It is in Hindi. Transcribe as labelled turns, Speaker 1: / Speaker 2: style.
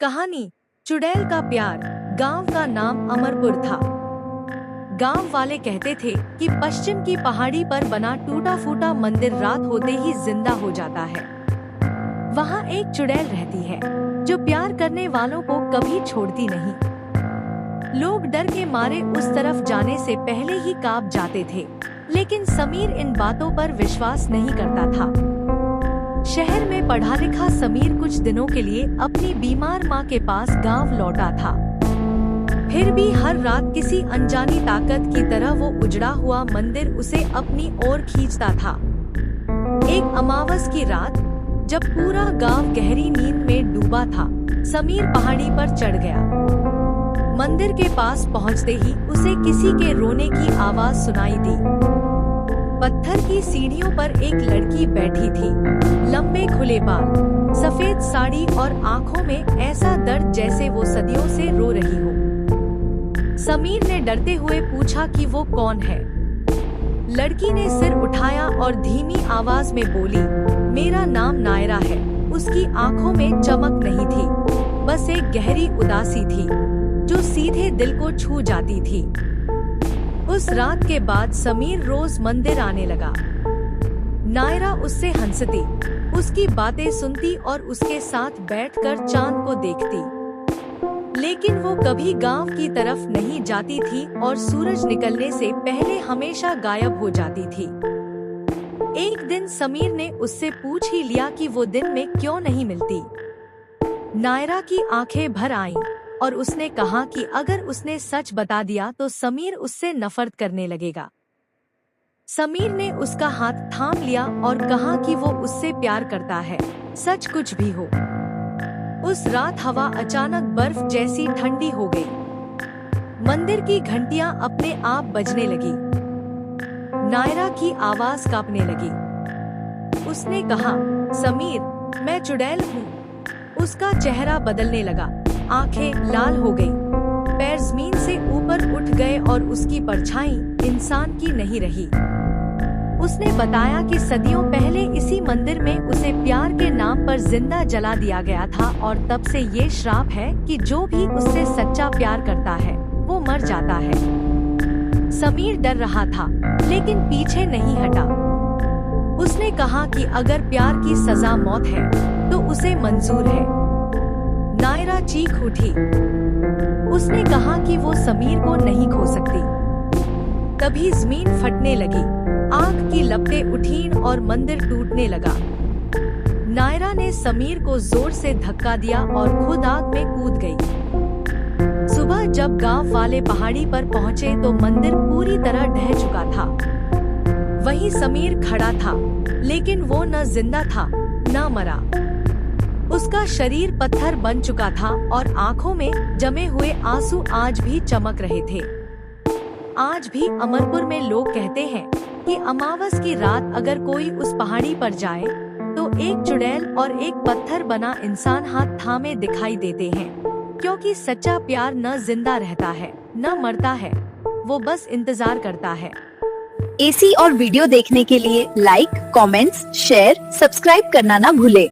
Speaker 1: कहानी चुड़ैल का प्यार। गांव का नाम अमरपुर था। गांव वाले कहते थे कि पश्चिम की पहाड़ी पर बना टूटा फूटा मंदिर रात होते ही जिंदा हो जाता है। वहाँ एक चुड़ैल रहती है जो प्यार करने वालों को कभी छोड़ती नहीं। लोग डर के मारे उस तरफ जाने से पहले ही कांप जाते थे, लेकिन समीर इन बातों पर विश्वास नहीं करता था। शहर में पढ़ा लिखा समीर कुछ दिनों के लिए अपनी बीमार माँ के पास गांव लौटा था। फिर भी हर रात किसी अनजानी ताकत की तरह वो उजड़ा हुआ मंदिर उसे अपनी ओर खींचता था। एक अमावस की रात जब पूरा गांव गहरी नींद में डूबा था, समीर पहाड़ी पर चढ़ गया। मंदिर के पास पहुंचते ही उसे किसी के रोने की आवाज सुनाई दी। पत्थर की सीढ़ियों पर एक लड़की बैठी थी, लंबे खुले बाल, सफेद साड़ी और आंखों में ऐसा दर्द जैसे वो सदियों से रो रही हो। समीर ने डरते हुए पूछा कि वो कौन है। लड़की ने सिर उठाया और धीमी आवाज में बोली, मेरा नाम नायरा है। उसकी आंखों में चमक नहीं थी, बस एक गहरी उदासी थी जो सीधे दिल को छू जाती थी। उस रात के बाद समीर रोज मंदिर आने लगा। नायरा उससे हंसती, उसकी बातें सुनती और उसके साथ बैठकर चांद को देखती। लेकिन वो कभी गांव की तरफ नहीं जाती थी और सूरज निकलने से पहले हमेशा गायब हो जाती थी। एक दिन समीर ने उससे पूछ ही लिया कि वो दिन में क्यों नहीं मिलती। नायरा की आंखें भर आईं और उसने कहा कि अगर उसने सच बता दिया तो समीर उससे नफरत करने लगेगा। समीर ने उसका हाथ थाम लिया और कहा कि वो उससे प्यार करता है, सच कुछ भी हो। उस रात हवा अचानक बर्फ जैसी ठंडी हो गई। मंदिर की घंटियां अपने आप बजने लगी। नायरा की आवाज कांपने लगी। उसने कहा, समीर, मैं चुड़ैल हूँ। उसका चेहरा बदलने लगा, आंखें लाल हो गईं, पैर जमीन से ऊपर उठ गए और उसकी परछाई इंसान की नहीं रही। उसने बताया कि सदियों पहले इसी मंदिर में उसे प्यार के नाम पर जिंदा जला दिया गया था और तब से ये श्राप है कि जो भी उससे सच्चा प्यार करता है वो मर जाता है। समीर डर रहा था, लेकिन पीछे नहीं हटा। उसने कहा कि अगर प्यार की सजा मौत है तो उसे मंजूर है। नायरा चीख उठी। उसने कहा कि वो समीर को नहीं खो सकती। तभी जमीन फटने लगी, आग की लपटें उठीं और मंदिर टूटने लगा। नायरा ने समीर को जोर से धक्का दिया और खुद आग में कूद गई। सुबह जब गांव वाले पहाड़ी पर पहुंचे तो मंदिर पूरी तरह ढह चुका था। वहीं समीर खड़ा था, लेकिन वो न जिंदा था न मरा। उसका शरीर पत्थर बन चुका था और आंखों में जमे हुए आंसू आज भी चमक रहे थे। आज भी अमरपुर में लोग कहते हैं कि अमावस की रात अगर कोई उस पहाड़ी पर जाए तो एक चुड़ैल और एक पत्थर बना इंसान हाथ थामे दिखाई देते हैं, क्योंकि सच्चा प्यार न जिंदा रहता है न मरता है, वो बस इंतजार करता है।
Speaker 2: ऐसी और वीडियो देखने के लिए लाइक, कमेंट्स, शेयर, सब्सक्राइब करना ना भूले।